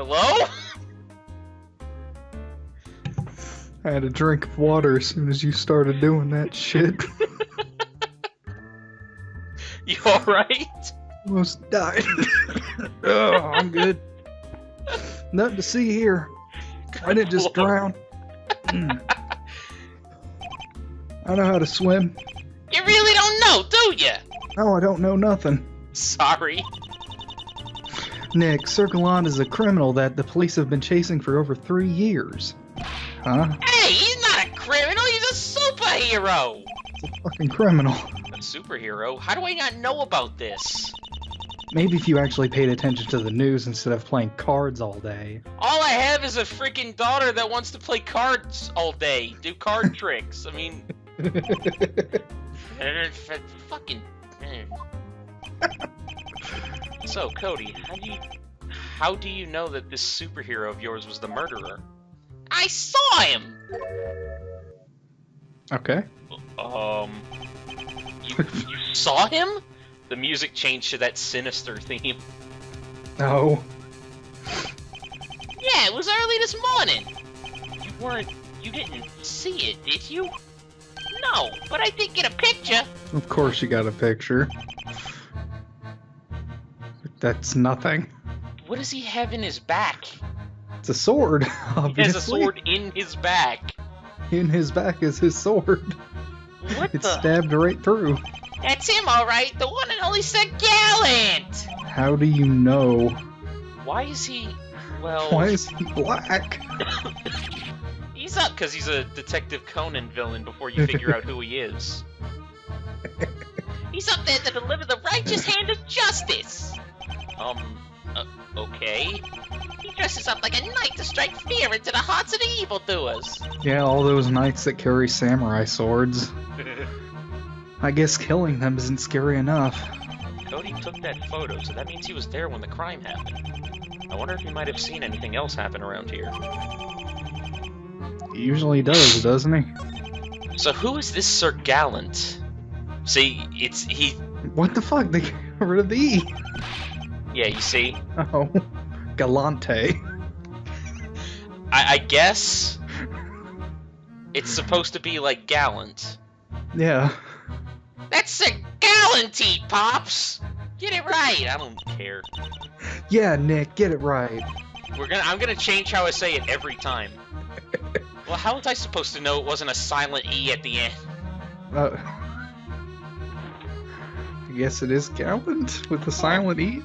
Hello? I had a drink of water as soon as you started doing that shit. You alright? Almost died. Oh, I'm good. Nothing to see here. I didn't just drown. I know how to swim. You really don't know, do ya? No, I don't know nothing. Sorry. Nick, Sir Gallante is a criminal that the police have been chasing for over 3 years. Huh? Hey, he's not a criminal, he's a superhero! He's a fucking criminal. A superhero? How do I not know about this? Maybe if you actually paid attention to the news instead of playing cards all day. All I have is a freaking daughter that wants to play cards all day, do card tricks. I mean... fucking... So, Cody, how do you know that this superhero of yours was the murderer? I saw him! Okay. You saw him? The music changed to that sinister theme. No. Yeah, it was early this morning. You didn't see it, did you? No, but I did get a picture. Of course you got a picture. That's nothing. What does he have in his back? It's a sword, obviously. He has a sword in his back. In his back is his sword. What It's the? stabbed right through. That's him, alright. The one and only Sir Gallant! How do you know? Why is he... Well... Why is he black? He's up because he's a Detective Conan villain before you figure out who he is. He's up there to deliver the righteous hand of justice! Okay. He dresses up like a knight to strike fear into the hearts of the evildoers. Yeah, all those knights that carry samurai swords. I guess killing them isn't scary enough. Cody took that photo, so that means he was there when the crime happened. I wonder if he might have seen anything else happen around here. He usually does, doesn't he? So who is this Sir Gallant? See, he... What the fuck? They got rid of the E. Yeah, you see? Oh. Gallante. I guess... It's supposed to be like Gallant. Yeah. That's Sir Gallante, Pops! Get it right, I don't care. Yeah, Nick, get it right. I'm gonna change how I say it every time. Well, how was I supposed to know it wasn't a silent E at the end? I guess it is Gallant with the silent E.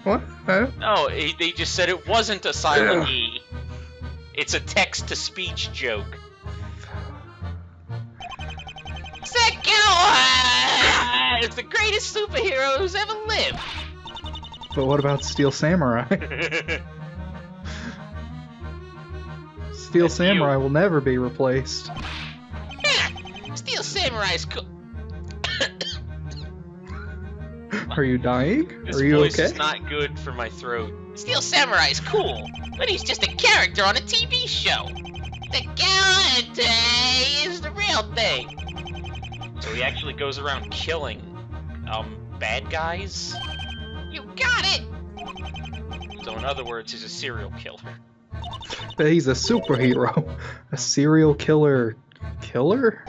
What? No, they just said it wasn't a silent E. It's a text-to-speech joke. Sir Gallant is the greatest superhero who's ever lived. But what about Steel Samurai? Steel Samurai will never be replaced. Yeah, Steel Samurai's cool. Are you dying? This Are you voice okay? is not good for my throat. Steel Samurai's cool, but he's just a character on a TV show. The Gallante is the real thing. So he actually goes around killing, bad guys? You got it! So in other words, he's a serial killer. But he's a superhero. A serial killer. Killer?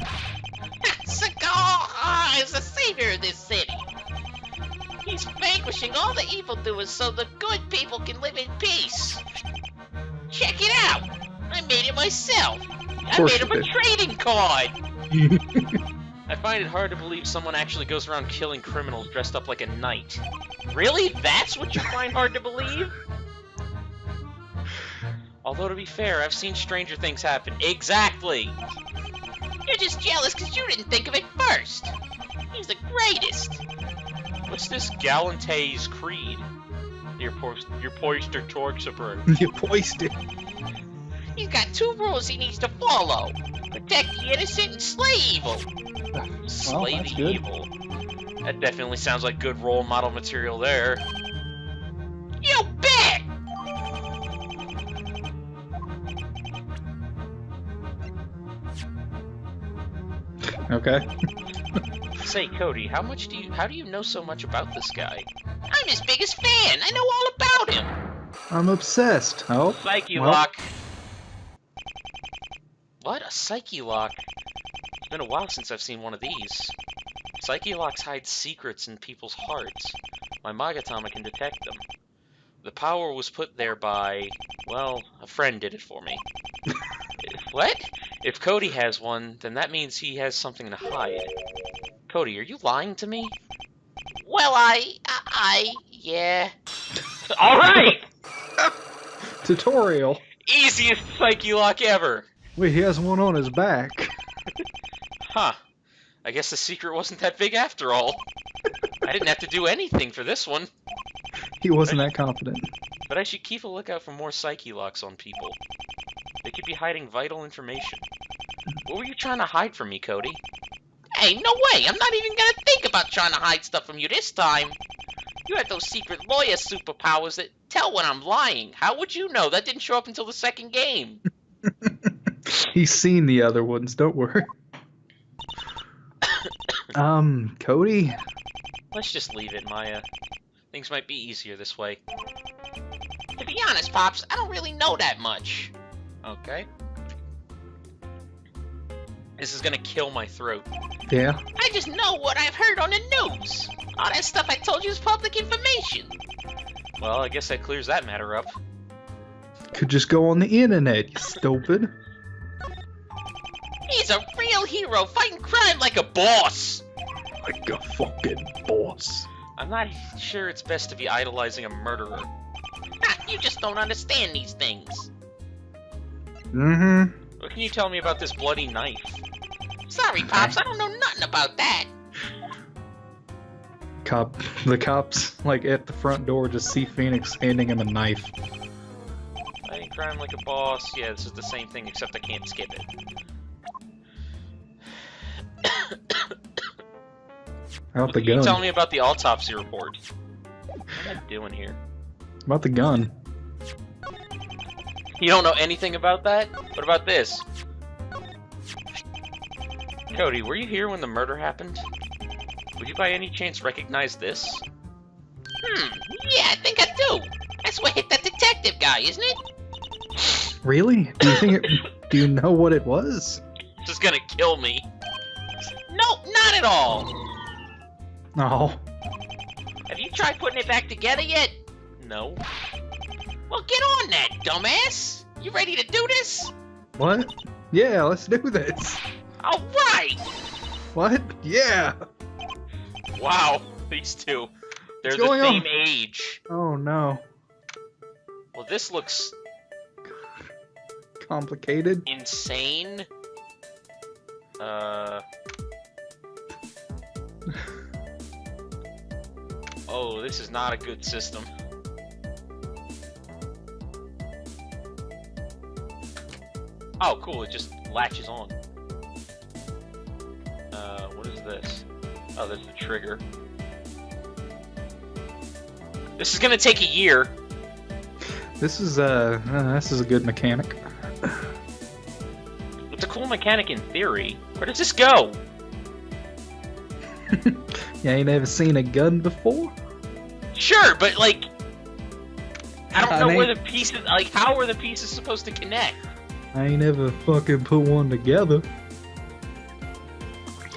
Cigar is the savior of this city. He's vanquishing all the evildoers so the good people can live in peace. Check it out! I made it myself! I made him a trading card! I find it hard to believe someone actually goes around killing criminals dressed up like a knight. Really? That's what you find hard to believe? Although, to be fair, I've seen stranger things happen. Exactly! You're just jealous because you didn't think of it first! He's the greatest! What's this Gallante's creed? Your poister torxaper. You poisted. He's got 2 rules he needs to follow. Protect the innocent and slay evil. Slay the evil. That definitely sounds like good role model material there. You bet! Okay. Say, Cody, how do you know so much about this guy? I'm his biggest fan. I know all about him. I'm obsessed. Oh, Psyche well. lock. What? A psyche lock? It's been a while since I've seen one of these. Psyche locks hide secrets in people's hearts. My Magatama can detect them. The power was put there by, well, a friend did it for me. What? If Cody has one, then that means he has something to hide. Cody, are you lying to me? Well, yeah. Alright! Tutorial. Easiest psyche lock ever! Wait, he has one on his back. Huh. I guess the secret wasn't that big after all. I didn't have to do anything for this one. He wasn't that confident. But I should keep a lookout for more psyche locks on people. They could be hiding vital information. What were you trying to hide from me, Cody? Hey, no way! I'm not even gonna think about trying to hide stuff from you this time! You had those secret lawyer superpowers that tell when I'm lying. How would you know? That didn't show up until the second game. He's seen the other ones, don't worry. Cody? Let's just leave it, Maya. Things might be easier this way. To be honest, Pops, I don't really know that much. Okay. This is gonna kill my throat. Yeah? I just know what I've heard on the news. All that stuff I told you is public information. Well, I guess that clears that matter up. Could just go on the internet, you stupid. He's a real hero fighting crime like a boss. Like a fucking boss. I'm not sure it's best to be idolizing a murderer. Ha, you just don't understand these things. Mm-hmm. What can you tell me about this bloody knife? Sorry, Pops, I don't know nothing about that. The cops, like, at the front door just see Phoenix handing him a knife. Fighting crime like a boss. Yeah, this is the same thing, except I can't skip it. Out the Can you gun. tell me about the autopsy report? What am I doing here? About the gun. You don't know anything about that? What about this? Cody, were you here when the murder happened? Would you by any chance recognize this? Yeah, I think I do. That's what hit that detective guy, isn't it? Really? Do you think do you know what it was? This is gonna kill me. Nope, not at all. No. Have you tried putting it back together yet? No. Well, get on that, dumbass! You ready to do this? What? Yeah, let's do this. Alright! What? Yeah. Wow, these two. They're What's the going same on? age. Oh no. Well, this looks Complicated. insane. Oh, this is not a good system. Oh, cool, it just latches on. What is this? Oh, there's the trigger. This is gonna take a year. This is a good mechanic. It's a cool mechanic in theory. Where does this go? You ain't ever seen a gun before? Sure, but like, I don't know I where mean- the pieces, like, how are the pieces supposed to connect? I ain't ever fucking put one together.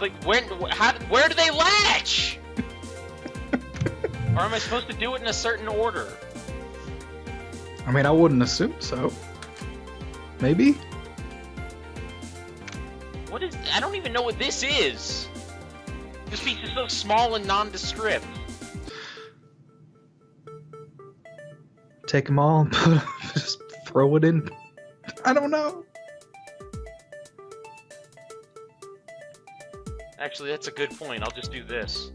Like, where do they latch? Or am I supposed to do it in a certain order? I mean, I wouldn't assume so. Maybe? What is, I don't even know what this is. This piece is so small and nondescript. Take them all and just throw it in. I don't know. Actually, that's a good point. I'll just do this.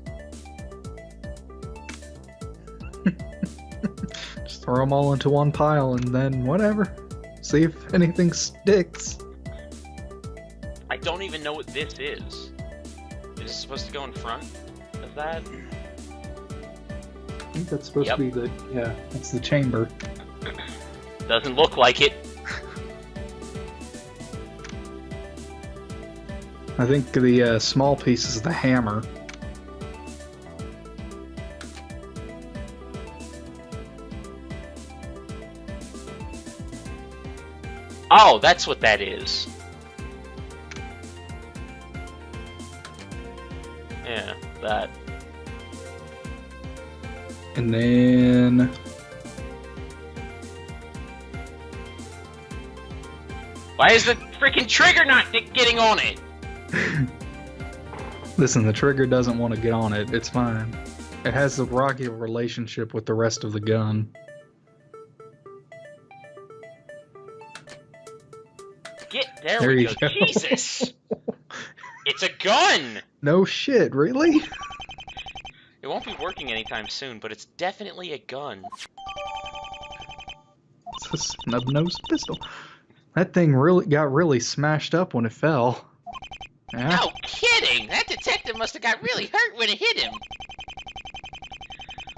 Just throw them all into one pile and then whatever. See if anything sticks. I don't even know what this is. Is this supposed to go in front of that? I think that's supposed Yep. to be the, yeah, that's the chamber. Doesn't look like it. I think the small piece is the hammer. Oh, that's what that is. Yeah, that. And then... Why is the freaking trigger not getting on it? Listen, the trigger doesn't want to get on it. It's fine. It has a rocky relationship with the rest of the gun. There we go. Jesus! It's a gun! No shit, really? It won't be working anytime soon, but it's definitely a gun. It's a snub-nosed pistol. That thing really got smashed up when it fell. Yeah. No kidding! That detective must have got really hurt when it hit him.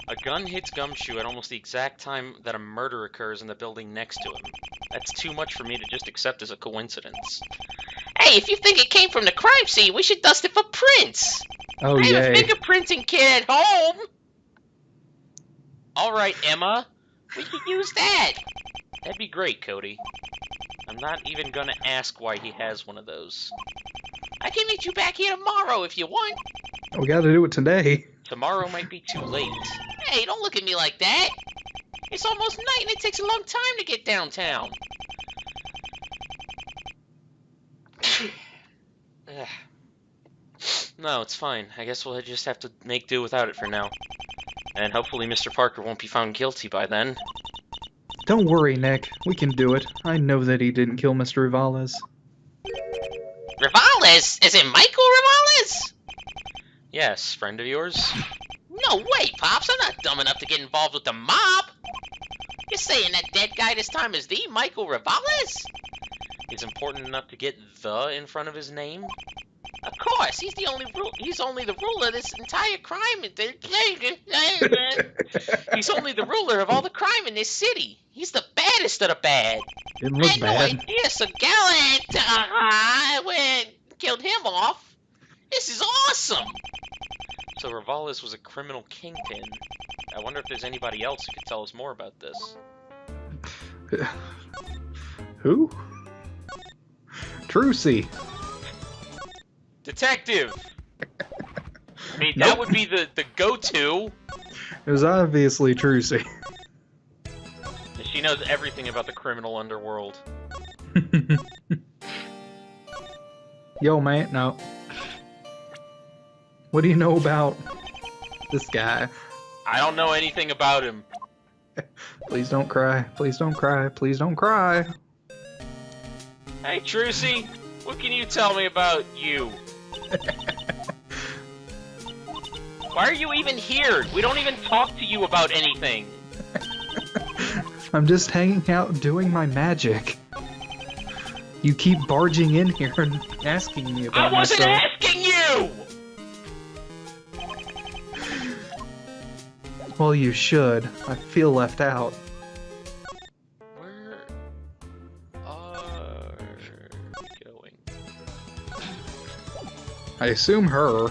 A gun hits Gumshoe at almost the exact time that a murder occurs in the building next to him. That's too much for me to just accept as a coincidence. Hey, if you think it came from the crime scene, we should dust it for prints! Oh, I have yay. a fingerprinting kit at home! Alright, Emma. We could use that! That'd be great, Cody. I'm not even gonna ask why he has one of those. I can meet you back here tomorrow if you want. We gotta do it today. Tomorrow might be too late. Hey, don't look at me like that! It's almost night and it takes a long time to get downtown. No, it's fine. I guess we'll just have to make do without it for now. And hopefully Mr. Parker won't be found guilty by then. Don't worry, Nick. We can do it. I know that he didn't kill Mr. Rivales. Rivales? As in Michael Rivales? Yes, friend of yours? No way, Pops. I'm not dumb enough to get involved with the mob. You're saying that dead guy this time is the Michael Rivales? It's important enough to get "the" in front of his name? Of course, he's only the ruler of this entire crime. He's only the ruler of all the crime in this city. He's the baddest of the bad. Didn't look I had bad. no idea, so Gallante went and killed him off. This is awesome. So Rivales was a criminal kingpin. I wonder if there's anybody else who could tell us more about this. Who? Trucy. Detective! I mean, Nope. that would be the go-to. It was obviously Trucy. She knows everything about the criminal underworld. Yo, man, no. What do you know about this guy? I don't know anything about him. Please don't cry. Please don't cry. Please don't cry. Hey, Trucy, what can you tell me about you? Why are you even here? We don't even talk to you about anything. I'm just hanging out doing my magic. You keep barging in here and asking me about I wasn't myself. asking you! Well, you should. I feel left out. Where are we going? I assume her.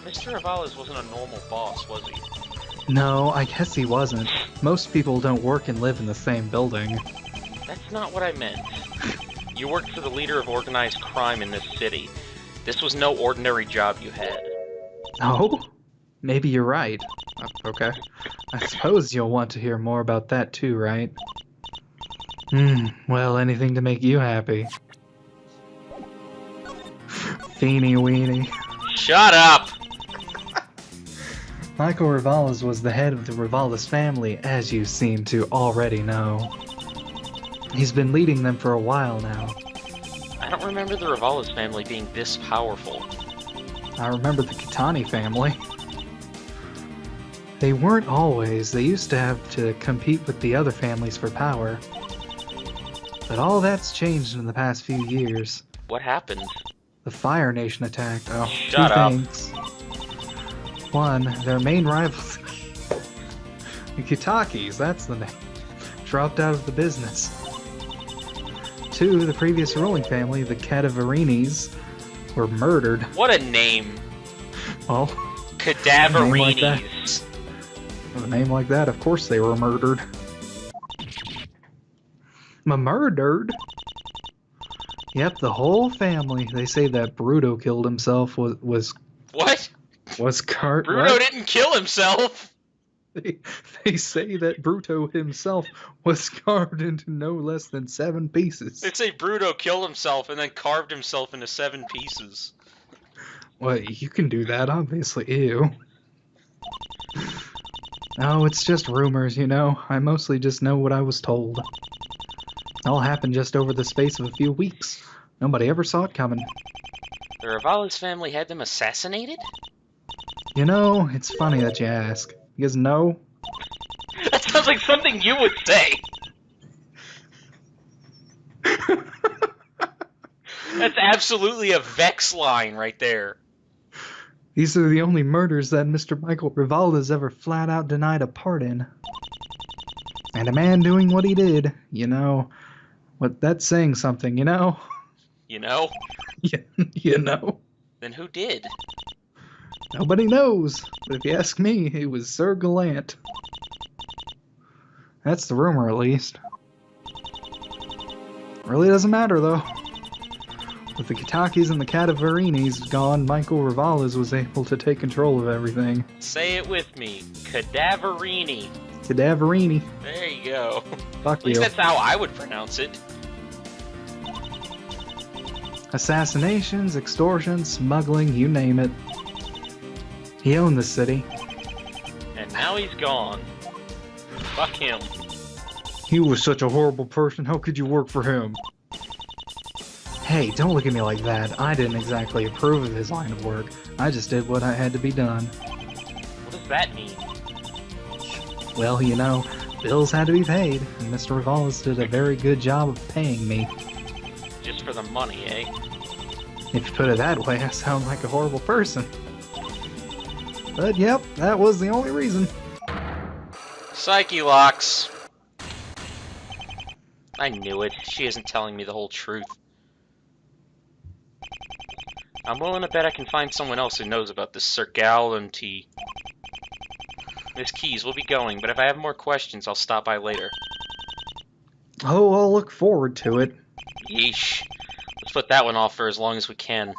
Mr. Rivales wasn't a normal boss, was he? No, I guess he wasn't. Most people don't work and live in the same building. That's not what I meant. You worked for the leader of organized crime in this city. This was no ordinary job you had. Oh? Maybe you're right. Okay. I suppose you'll want to hear more about that too, right? Well, anything to make you happy. Feeny weeny. Shut up! Michael Rivales was the head of the Rivales family, as you seem to already know. He's been leading them for a while now. I don't remember the Rivales family being this powerful. I remember the Kitani family. They weren't always. They used to have to compete with the other families for power. But all that's changed in the past few years. What happened? The Fire Nation attacked. Oh, Shut two up. things. One, their main rivals, the Kitakis, that's the name, dropped out of the business. Two, the previous ruling family, the Cadaverinis, were murdered. What a name! Well, Cadaverinis. with a name like that, of course they were murdered. Murdered? Yep, the whole family. They say that Bruto killed himself was What? Cart. Bruno didn't kill himself. They say that Bruto himself was carved into no less than 7 pieces. They say Bruno killed himself and then carved himself into 7 pieces. Well, you can do that, obviously. Ew. Oh, it's just rumors, you know. I mostly just know what I was told. All happened just over the space of a few weeks. Nobody ever saw it coming. The Rivales family had them assassinated? You know, it's funny that you ask. Because no. That sounds like something you would say. That's absolutely a Vex line right there. These are the only murders that Mr. Michael Rivalda's ever flat out denied a part in. And a man doing what he did, you know, that's saying something, you know? You know? You know? Then who did? Nobody knows, but if you ask me, it was Sir Gallant. That's the rumor, at least. Really doesn't matter, though. With the Kitakis and the Cadaverinis gone, Michael Rivales was able to take control of everything. Say it with me. Cadaverini. Cadaverini. There you go. Fuck At least you. that's how I would pronounce it. Assassinations, extortion, smuggling, you name it. He owned the city. And now he's gone. Fuck him. He was such a horrible person, how could you work for him? Hey, don't look at me like that. I didn't exactly approve of his line of work. I just did what I had to be done. What does that mean? Well, you know, bills had to be paid, and Mr. Rivales did a very good job of paying me. Just for the money, eh? If you put it that way, I sound like a horrible person. But yep, that was the only reason. Psyche locks. I knew it. She isn't telling me the whole truth. I'm willing to bet I can find someone else who knows about this Sir Gallante. Miss Keys, we'll be going, but if I have more questions, I'll stop by later. Oh, I'll look forward to it. Yeesh. Let's put that one off for as long as we can.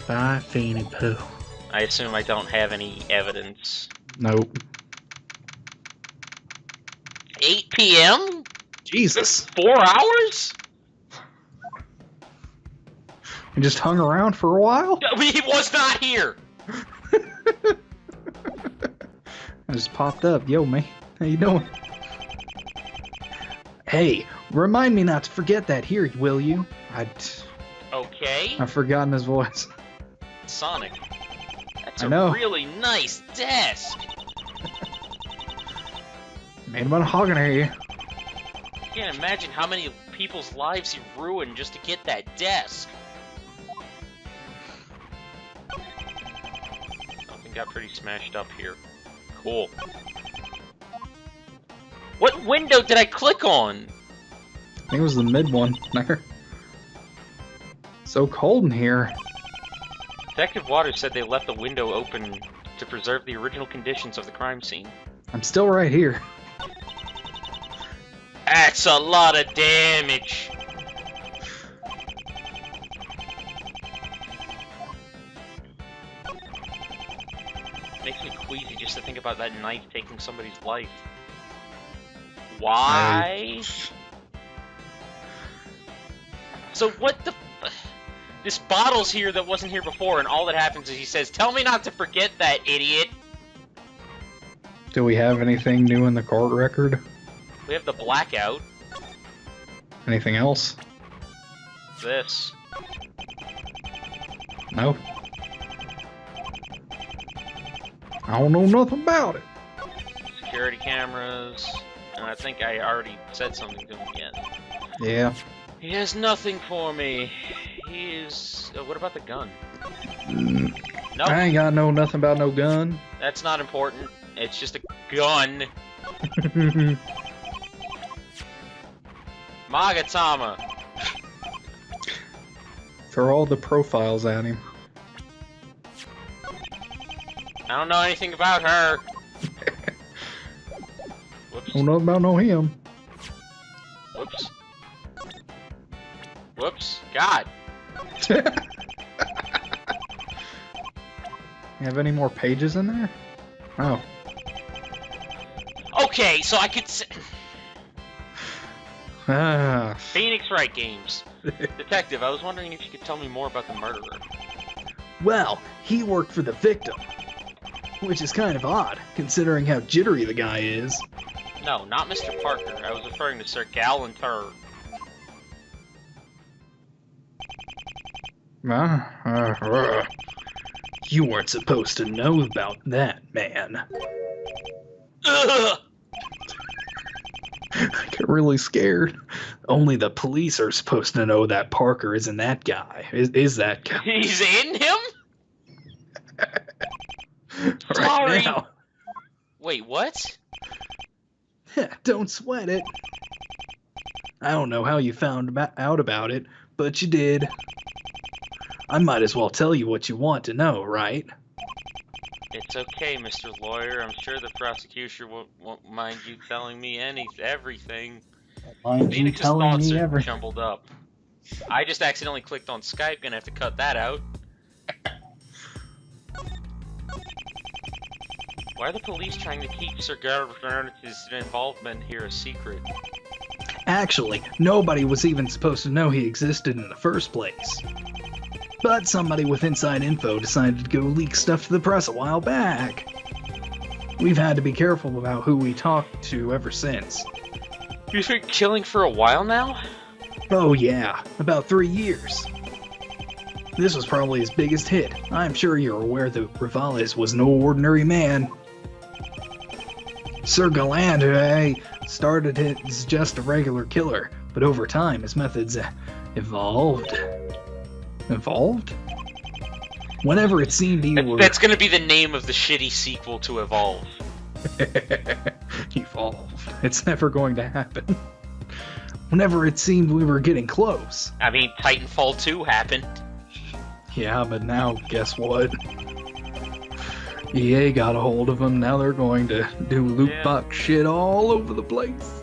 Bye, Feeny Pooh. I assume I don't have any evidence. Nope. 8 p.m.? Jesus. 4 hours? You just hung around for a while? He was not here! I just popped up. Yo, man. How you doing? Hey, remind me not to forget that here, will you? Okay. I've forgotten his voice. Sonic. That's I know. a really nice desk. Made him mahogany. I can't imagine how many people's lives he ruined just to get that desk. Something got pretty smashed up here. Cool. What window did I click on? I think it was the mid one. There. So cold in here. Detective Waters said they left the window open to preserve the original conditions of the crime scene. I'm still right here. That's a lot of damage. Makes me queasy just to think about that knife taking somebody's life. Why? So what the... This bottle's here that wasn't here before, and all that happens is he says, "Tell me not to forget that, idiot." Do we have anything new in the court record? We have the blackout. Anything else? This. No. I don't know nothing about it. Security cameras. And I think I already said something to him again. Yeah. He has nothing for me. He is... what about the gun? No. I ain't got nothing about no gun. That's not important. It's just a gun. Magatama. Throw all the profiles at him. I don't know anything about her. Whoops. Don't know about no him. Whoops. God. You have any more pages in there? Oh. Okay, so I could Ah. Phoenix Wright Games. Detective, I was wondering if you could tell me more about the murderer. Well, he worked for the victim. Which is kind of odd, considering how jittery the guy is. No, not Mr. Parker. I was referring to Sir Gallante. You weren't supposed to know about that, man. Ugh! I get really scared. Only the police are supposed to know that Parker isn't that guy. Is that guy? He's in him? Right Sorry. now. Wait, what? Don't sweat it. I don't know how you found out about it, but you did. I might as well tell you what you want to know, right? It's okay, Mr. Lawyer. I'm sure the prosecution won't mind you telling me everything. Mind you Phoenix's telling thoughts me are everything. jumbled up. I just accidentally clicked on Skype. Gonna have to cut that out. Why are the police trying to keep Sir Garcon's involvement here a secret? Actually, nobody was even supposed to know he existed in the first place. But somebody with inside info decided to go leak stuff to the press a while back. We've had to be careful about who we talk to ever since. You've been killing for a while now? Oh yeah, about 3 years. This was probably his biggest hit. I'm sure you're aware that Rivales was no ordinary man. Sir Gallante started as just a regular killer, but over time his methods evolved. Evolved? Whenever it seemed he were... That's gonna be the name of the shitty sequel to Evolve. Evolved. It's never going to happen. Whenever it seemed we were getting close. I mean, Titanfall 2 happened. Yeah, but now, guess what? EA got a hold of him, now they're going to do loot box shit all over the place.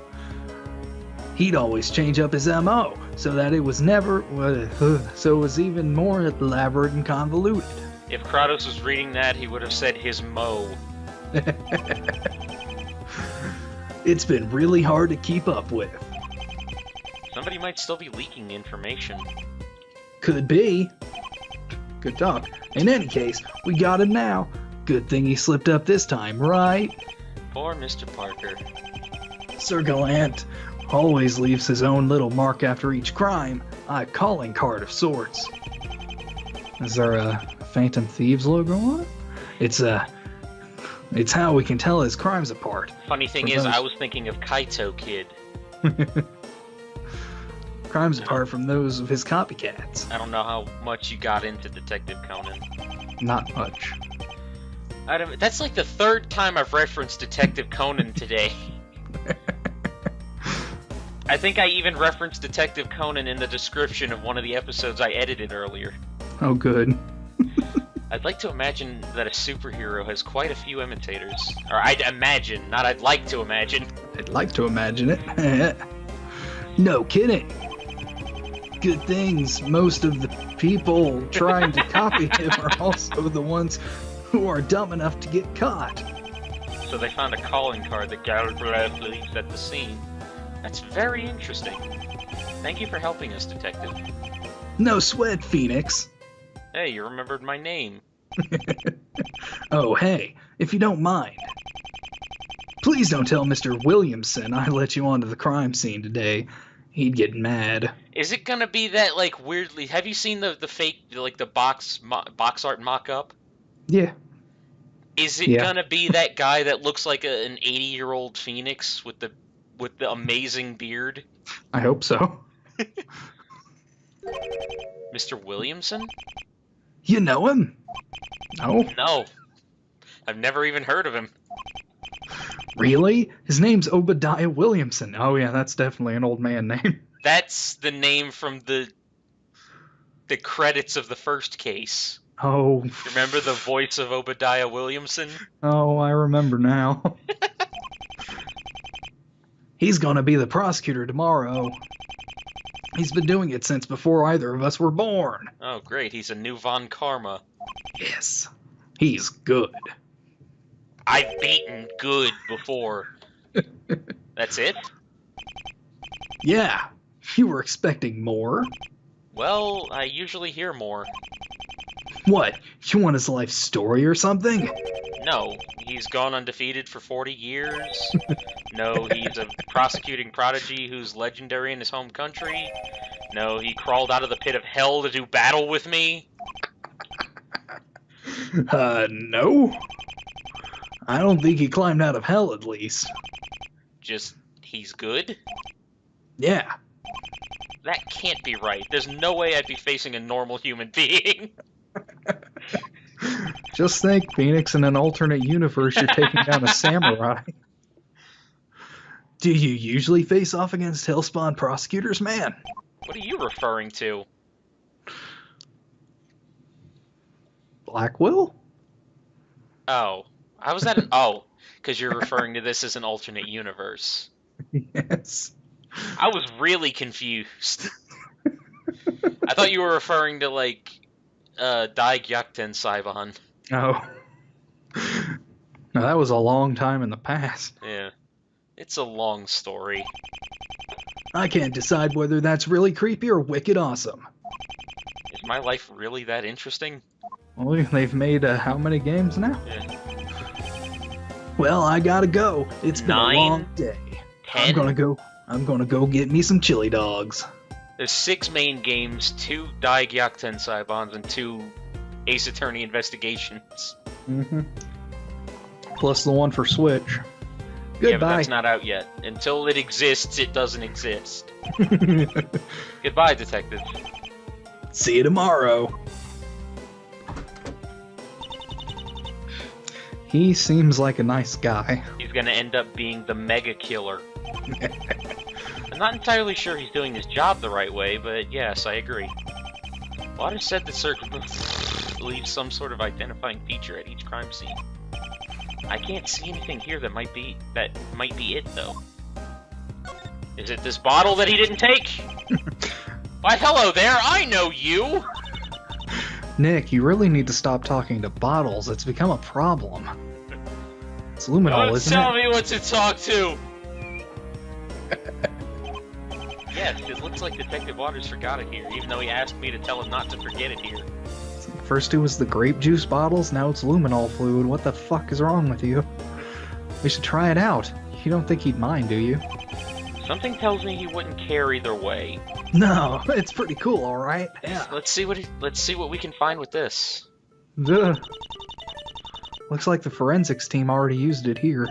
He'd always change up his MO, so that it was never... so it was even more elaborate and convoluted. If Kratos was reading that, he would have said his Mo. It's been really hard to keep up with. Somebody might still be leaking information. Could be. Good talk. In any case, we got him now. Good thing he slipped up this time, right? Poor Mr. Parker. Sir Gallante always leaves his own little mark after each crime, a calling card of sorts. Is there a Phantom Thieves logo on it? It's how we can tell his crimes apart. Funny thing is, I was thinking of Kaito Kid. Crimes apart from those of his copycats. I don't know how much you got into Detective Conan. Not much. That's like the third time I've referenced Detective Conan today. I think I even referenced Detective Conan in the description of one of the episodes I edited earlier. Oh, good. I'd like to imagine that a superhero has quite a few imitators. Or I'd imagine, not I'd like to imagine. I'd like to imagine it. No kidding. Good things. Most of the people trying to copy him are also the ones who are dumb enough to get caught. So they found a calling card that Gallante leaves at the scene. That's very interesting. Thank you for helping us, Detective. No sweat, Phoenix. Hey, you remembered my name. Oh, hey, if you don't mind. Please don't tell Mr. Williamson I let you onto the crime scene today. He'd get mad. Is it gonna be that, like, weirdly... Have you seen the fake, like, the box art mock-up? Yeah. Is it gonna be that guy that looks like an 80-year-old Phoenix with the amazing beard? I hope so. Mr. Williamson? You know him? No? No. I've never even heard of him. Really? His name's Obadiah Williamson. Oh yeah, that's definitely an old man name. That's the name from the credits of the first case. Oh. Remember the voice of Obadiah Williamson? Oh, I remember now. He's gonna be the prosecutor tomorrow. He's been doing it since before either of us were born. Oh, great. He's a new Von Karma. Yes. He's good. I've beaten good before. That's it? Yeah. You were expecting more? Well, I usually hear more. What? You want his life story or something? No, he's gone undefeated for 40 years. No, he's a prosecuting prodigy who's legendary in his home country. No, he crawled out of the pit of hell to do battle with me. No. I don't think he climbed out of hell, at least. Just, he's good? Yeah. That can't be right. There's no way I'd be facing a normal human being. Just think, Phoenix, in an alternate universe, you're taking down a samurai. Do you usually face off against Hellspawn prosecutors, man? What are you referring to? Blackwell? Oh. How was that? Oh, because you're referring to this as an alternate universe. Yes. I was really confused. I thought you were referring to, like, Gyakten Saibon. Oh. Now, that was a long time in the past. Yeah. It's a long story. I can't decide whether that's really creepy or wicked awesome. Is my life really that interesting? Well, they've made how many games now? Yeah. Well, I gotta go. It's been 9, a long day. 10? I'm gonna go get me some chili dogs. There's 6 main games, 2 Gyakten Saibons, and 2 Ace Attorney Investigations. Mm-hmm. Plus the one for Switch. Yeah, but Goodbye. that's not out yet. Until it exists, it doesn't exist. Goodbye, detective. See you tomorrow. He seems like a nice guy. He's gonna end up being the mega killer. I'm not entirely sure he's doing his job the right way, but yes, I agree. Waters said the circuit leaves some sort of identifying feature at each crime scene. I can't see anything here that might be it, though. Is it this bottle that he didn't take? Why, hello there, I know you! Nick, you really need to stop talking to bottles. It's become a problem. It's luminol, Don't isn't tell it? me what to talk to! Yes, it looks like Detective Waters forgot it here, even though he asked me to tell him not to forget it here. First it was the grape juice bottles, now it's luminol fluid. What the fuck is wrong with you? We should try it out. You don't think he'd mind, do you? Something tells me he wouldn't care either way. No, it's pretty cool, alright? Yeah. Let's see what we can find with this. Duh. Looks like the forensics team already used it here.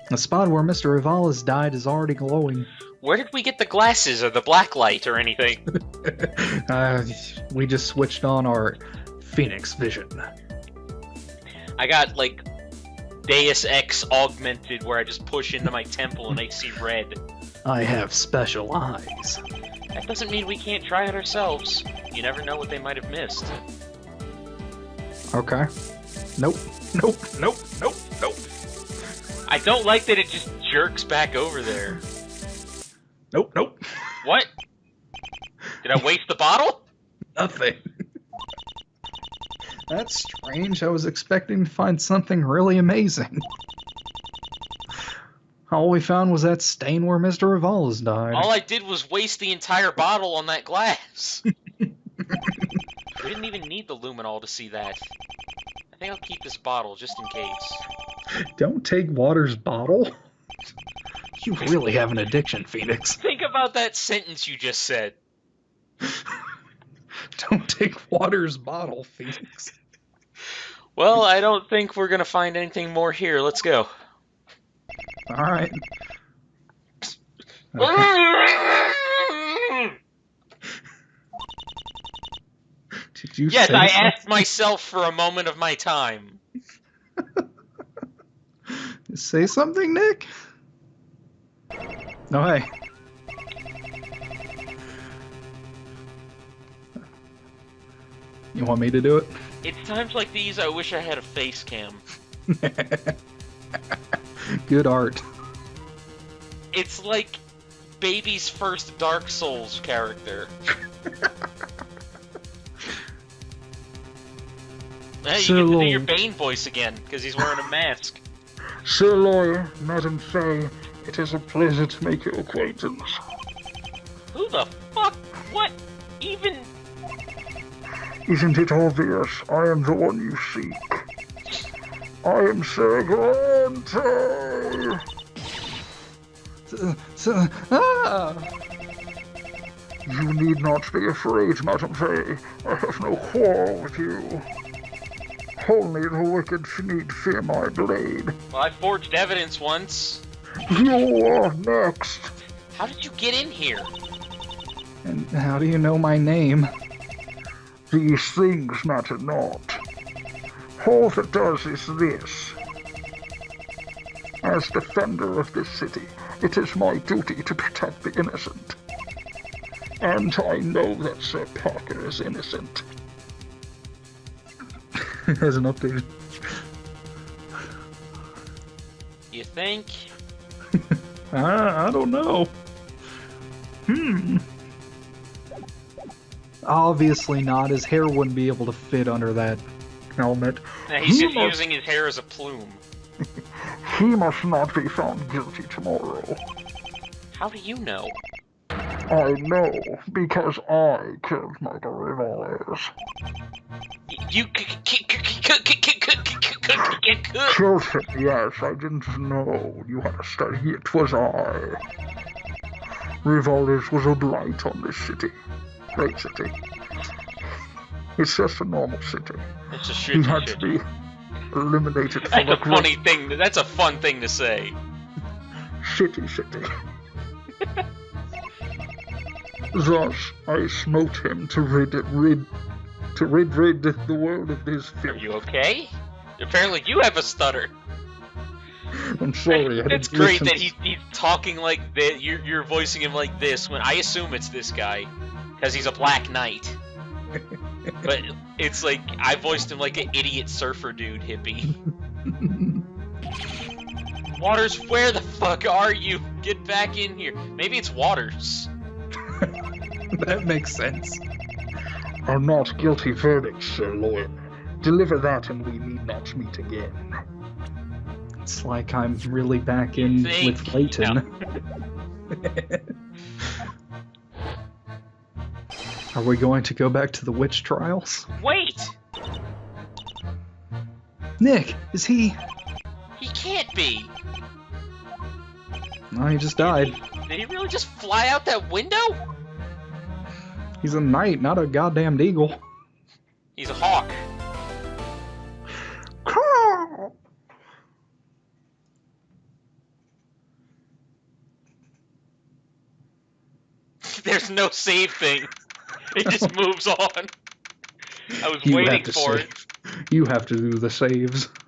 The spot where Mr. Rivales died is already glowing. Where did we get the glasses or the black light or anything? We just switched on our Phoenix vision. I got, like, Deus Ex augmented, where I just push into my temple and I see red. I have special eyes. That doesn't mean we can't try it ourselves. You never know what they might have missed. Okay. Nope. Nope. Nope. Nope. Nope. I don't like that it just jerks back over there. Nope. Nope. What? Did I waste the bottle? Nothing. That's strange. I was expecting to find something really amazing. All we found was that stain where Mr. Rivales died. All I did was waste the entire bottle on that glass. We didn't even need the luminol to see that. I think I'll keep this bottle just in case. Don't take Water's bottle? You really have an addiction, Phoenix. Think about that sentence you just said. Don't take Water's bottle, Phoenix. Well, I don't think we're gonna find anything more here. Let's go. Alright. Did you Yes, say I something? asked myself for a moment of my time. Say something, Nick? No, hey. You want me to do it? It's times like these I wish I had a face cam. Good art. It's like baby's first Dark Souls character. Hey, you get to do your Bane voice again, because he's wearing a mask. Sir Lawyer, Madam Faye, it is a pleasure to make your acquaintance. Who the fuck? What? Even... Isn't it obvious? I am the one you seek. I am Sir Gallante! You need not be afraid, Madam Faye. I have no quarrel with you. Only the wicked need fear my blade. Well, I forged evidence once. You are next. How did you get in here? And how do you know my name? These things matter not. All that does is this. As defender of this city, it is my duty to protect the innocent. And I know that Sir Parker is innocent. Has an updated. You think? I don't know. Obviously not. His hair wouldn't be able to fit under that helmet. Nah, he's just using his hair as a plume. He must not be found guilty tomorrow. How do you know? I know, because I killed Michael Rivales. You Killed him, yes, I didn't know. You had to study, it was I. Rivales was a blight on this city. Great city. It's just a normal city. It's a He had to be eliminated from That's a funny thing. That's a fun thing to say. Shitty city. Thus, I smote him to rid the world of this Are filth. you okay? Apparently you have a stutter. I'm sorry. It's great that he's talking like that. You're voicing him like this when I assume it's this guy, because he's a Black Knight. But it's like I voiced him like an idiot surfer dude hippie. Waters, where the fuck are you? Get back in here. Maybe it's Waters. That makes sense. A not guilty verdict, Sir Lawyer. Deliver that and we need not meet again. It's like I'm really back in with Layton. No. Are we going to go back to the witch trials? Wait! Nick, is he... He can't be! No, he just died. Did he really just fly out that window? He's a knight, not a goddamn eagle. He's a hawk. There's no save thing. It just moves on. I was waiting for it. You have to do the saves.